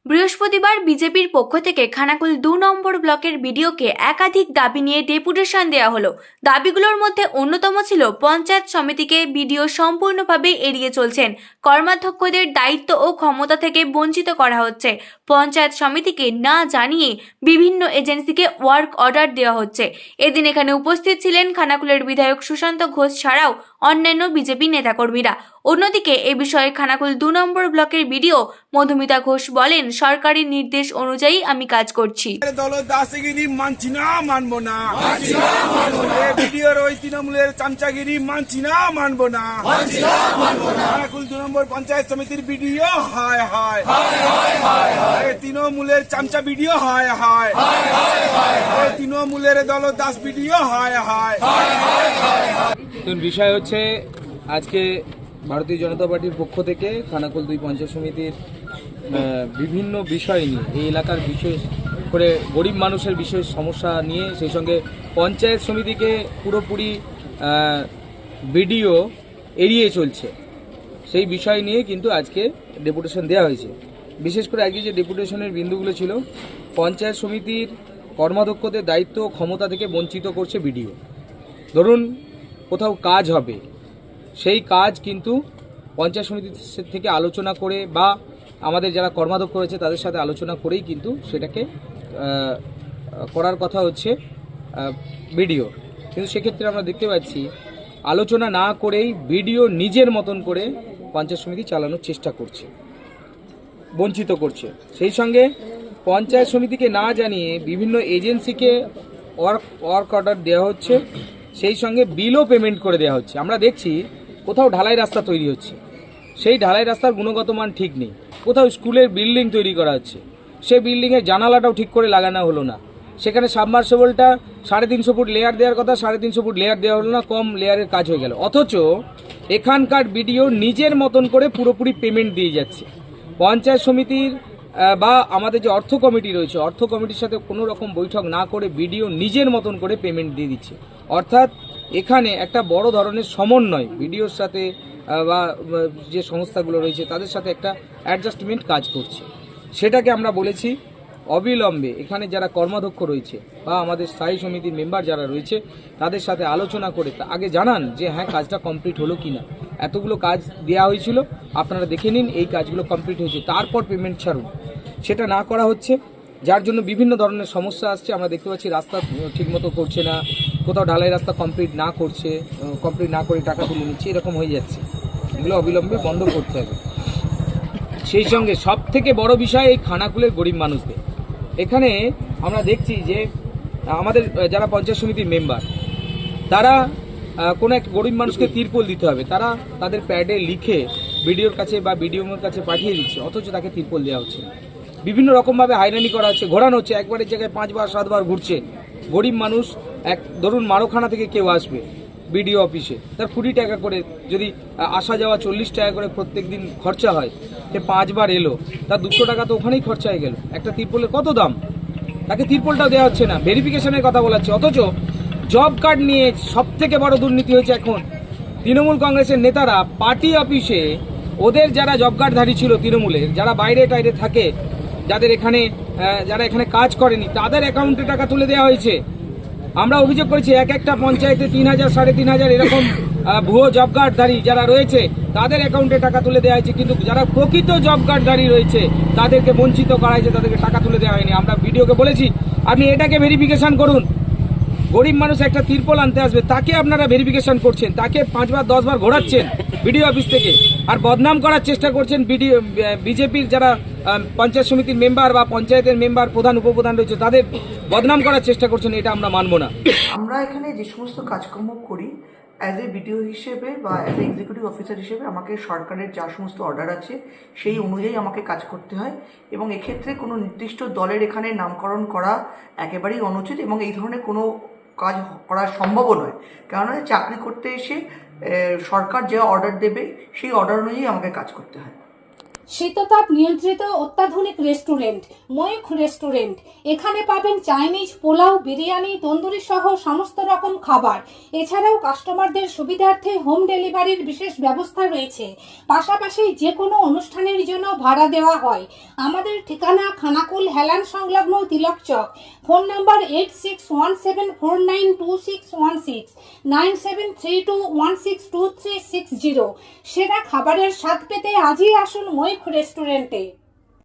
বৃহস্পতিবার বিজেপির পক্ষ থেকে খানাকুল ২ নম্বর ব্লকের বিডিওকে একাধিক দাবি নিয়ে ডেপুটেশন দেওয়া হলো। দাবিগুলোর মধ্যে অন্যতম ছিল পঞ্চায়েত সমিতিকে বিডিও সম্পূর্ণভাবে এড়িয়ে চলছেন, কর্মাধ্যক্ষদের দায়িত্ব ও ক্ষমতা থেকে বঞ্চিত করা হচ্ছে, পঞ্চায়েত সমিতিকে না জানিয়ে বিভিন্ন এজেন্সিকে ওয়ার্ক অর্ডার দেওয়া হচ্ছে। এদিন এখানে উপস্থিত ছিলেন খানাকুলের বিধায়ক সুশান্ত ঘোষ ছাড়াও অন্যান্য বিজেপি নেতাকর্মীরা। অন্যদিকে এ বিষয়ে খানাকুল ২ নম্বর ব্লকের বিডিও মধুমিতা ঘোষ বলেন, সরকারি নির্দেশ অনুযায়ী আমি কাজ করছি। দলদাসগিরি মানছি না, মানবো না। ভিডিওর ওই তৃণমূলের চামচাগিরি মানছি না, মানবো না। খানাকুল ২ নম্বর পঞ্চায়েত সমিতির ভিডিও হায় হায়, তৃণমূলের চামচা ভিডিও হায় হায়, তৃণমূলের দলদাস ভিডিও হায় হায়। বিষয় হচ্ছে আজকে ভারতীয় জনতা পার্টির পক্ষ থেকে খানাকুল ২ পঞ্চায়েত সমিতির বিভিন্ন বিষয় নিয়ে, এই এলাকার বিশেষ করে গরিব মানুষের বিশেষ সমস্যা নিয়ে, সেই সঙ্গে পঞ্চায়েত সমিতিকে পুরোপুরি বিডিও এড়িয়ে চলছে, সেই বিষয় নিয়ে কিন্তু আজকে ডেপুটেশন দেওয়া হয়েছে। বিশেষ করে আজকে যে ডেপুটেশনের বিন্দুগুলো ছিল, পঞ্চায়েত সমিতির কর্মাধ্যক্ষদের দায়িত্ব ক্ষমতা থেকে বঞ্চিত করছে বিডিও। ধরুন কোথাও কাজ হবে, সেই কাজ কিন্তু পঞ্চায়েত সমিতি থেকে আলোচনা করে বা আমাদের যারা কর্মাধ্যক্ষ রয়েছে তাদের সাথে আলোচনা করেই কিন্তু সেটাকে করার কথা হচ্ছে বিডিও। কিন্তু সেক্ষেত্রে আমরা দেখতে পাচ্ছি আলোচনা না করেই বিডিও নিজের মতন করে পঞ্চায়েত সমিতি চালানোর চেষ্টা করছে, বঞ্চিত করছে। সেই সঙ্গে পঞ্চায়েত সমিতিকে না জানিয়ে বিভিন্ন এজেন্সিকে ওয়ার্ক অর্ডার দেওয়া হচ্ছে, সেই সঙ্গে বিলও পেমেন্ট করে দেওয়া হচ্ছে। আমরা দেখছি কোথাও ঢালাই রাস্তা তৈরি হচ্ছে, সেই ঢালাই রাস্তার গুণগত মান ঠিক নেই। কোথাও স্কুলের বিল্ডিং তৈরি করা হচ্ছে, সেই বিল্ডিংয়ের জানালাটাও ঠিক করে লাগানো হলো না। সেখানে সাবমার্সিবলটা 350 ফুট লেয়ার দেওয়ার কথা, 350 ফুট লেয়ার দেওয়া হলো না, কম লেয়ারের কাজ হয়ে গেল। অথচ এখানকার বিডিও নিজের মতন করে পুরোপুরি পেমেন্ট দিয়ে যাচ্ছে। পঞ্চায়েত সমিতির বা আমাদের যে অর্থ কমিটি রয়েছে, অর্থ কমিটির সাথে কোনো রকম বৈঠক না করে বিডিও নিজের মতন করে পেমেন্ট দিয়ে দিচ্ছে। অর্থাৎ এখানে একটা বড় ধরনের সমন্বয় বিডিওর সাথে বা যে সংস্থাগুলো রয়েছে তাদের সাথে একটা অ্যাডজাস্টমেন্ট কাজ করছে। সেটাকে আমরা বলেছি অবিলম্বে এখানে যারা কর্মাধ্যক্ষ রয়েছে বা আমাদের স্থায়ী সমিতির মেম্বার যারা রয়েছে তাদের সাথে আলোচনা করে আগে জানান যে হ্যাঁ কাজটা কমপ্লিট হলো কি না। এতগুলো কাজ দেওয়া হয়েছিল, আপনারা দেখে নিন এই কাজগুলো কমপ্লিট হয়েছে, তারপর পেমেন্ট ছাড়ুন। সেটা না করা হচ্ছে, যার জন্য বিভিন্ন ধরনের সমস্যা আসছে। আমরা দেখতে পাচ্ছি রাস্তা ঠিকমতো করছে না, কোথাও ঢালাই রাস্তা কমপ্লিট না করে টাকা তুলে নিচ্ছে, এরকম হয়ে যাচ্ছে। এগুলো অবিলম্বে বন্ধ করতে হবে। সেই সঙ্গে সব থেকে বড় বিষয় এই খানাকুলের গরিব মানুষদের। এখানে আমরা দেখছি যে আমাদের যারা পঞ্চায়েত সমিতির মেম্বার, তারা কোনো এক গরিব মানুষকে তিরপল দিতে হবে, তারা তাদের প্যাডে লিখে বিডিওর কাছে বা বিডিওর কাছে পাঠিয়ে দিচ্ছে, অথচ তাকে তিরপল দেওয়া হচ্ছে না। বিভিন্ন রকমভাবে হয়রানি করা হচ্ছে, ঘোরানো হচ্ছে, একবারের জায়গায় 5 বার 7 বার ঘুরছে। গরিব মানুষ, ধরুন মারোখানা থেকে কেউ আসবে বিডিও অফিসে, তার 20 টাকা করে, যদি আসা যাওয়া 40 টাকা করে প্রত্যেক দিন খরচা হয়, সে 5 বার এলো, তার 200 টাকা তো ওখানেই খরচা হয়ে গেল। একটা তিরপলের কত দাম, তাকে তিরপলটাও দেওয়া হচ্ছে না, ভেরিফিকেশনের কথা বলাচ্ছে। অথচ জব কার্ড নিয়ে সব থেকে বড় দুর্নীতি হয়েছে এখন। তৃণমূল কংগ্রেসের নেতারা পার্টি অফিসে ওদের যারা জব কার্ডধারী ছিল, তৃণমূলের যারা বাইরে টাইরে থাকে, যারা এখানে কাজ করেনি, তাদের অ্যাকাউন্টে টাকা তুলে দেওয়া হয়েছে। আমরা অভিযোগ করেছি একটা পঞ্চায়েতে 3000 3500 এরকম ভুয়ো জব কার্ডধারী যারা রয়েছে তাদের অ্যাকাউন্টে টাকা তুলে দেওয়া হয়েছে, কিন্তু যারা প্রকৃত জব কার্ডধারী রয়েছে তাদেরকে বঞ্চিত করা হয়েছে, তাদেরকে টাকা তুলে দেওয়া হয়নি। আমরা ভিডিওকে বলেছি আপনি এটাকে ভেরিফিকেশন করুন। গরিব মানুষ একটা তিরপল আনতে আসবে, তাকে আপনারা ভেরিফিকেশন করছেন, তাকে 5 বার 10 বার ঘোরাচ্ছেন বিডিও অফিস থেকে, আর বদনাম করার চেষ্টা করছেন বিজেপির যারা পঞ্চায়েত সমিতির মেম্বার বা পঞ্চায়েতের মেম্বার, প্রধান উপপ্রধান রয়েছে, তাদের বদনাম করার চেষ্টা করছেন। এটা আমরা মানব না। আমরা এখানে যে সমস্ত কাজকর্ম করি অ্যাজ এ বিডিও হিসেবে বা অ্যাজ এ এক্সিকিউটিভ অফিসার হিসেবে, আমাকে সরকারের যা সমস্ত অর্ডার আছে সেই অনুযায়ী আমাকে কাজ করতে হয়, এবং এক্ষেত্রে কোনো নির্দিষ্ট দলের এখানে নামকরণ করা একেবারেই অনুচিত, এবং এই ধরনের কোনো কাজ করা সম্ভবও নয়। কেননা চাকরি করতে এসে সরকার যে অর্ডার দেবে সেই অর্ডার অনুযায়ী আমাকে কাজ করতে হয়। শীততাপ নিয়ন্ত্রিত অত্যাধুনিক রেস্টুরেন্ট ময়ূখ রেস্টুরেন্ট। এখানে পাবেন চাইনিজ, পোলাও, বিরিয়ানি, তন্দুরি সহ সমস্ত রকম খাবার। এছাড়াও কাস্টমারদের সুবিধার্থে হোম ডেলিভারির বিশেষ ব্যবস্থা রয়েছে। পাশাপাশি যে কোনো অনুষ্ঠানের জন্য ভাড়া দেওয়া হয়। আমাদের ঠিকানা খানাকুল হেলান সংলগ্ন তিলক চক। Phone number 8617492616 9732162360। সেরা খাবারের স্বাদ পেতে আজই আসুন ময়ূখ রেস্টুরেন্টে।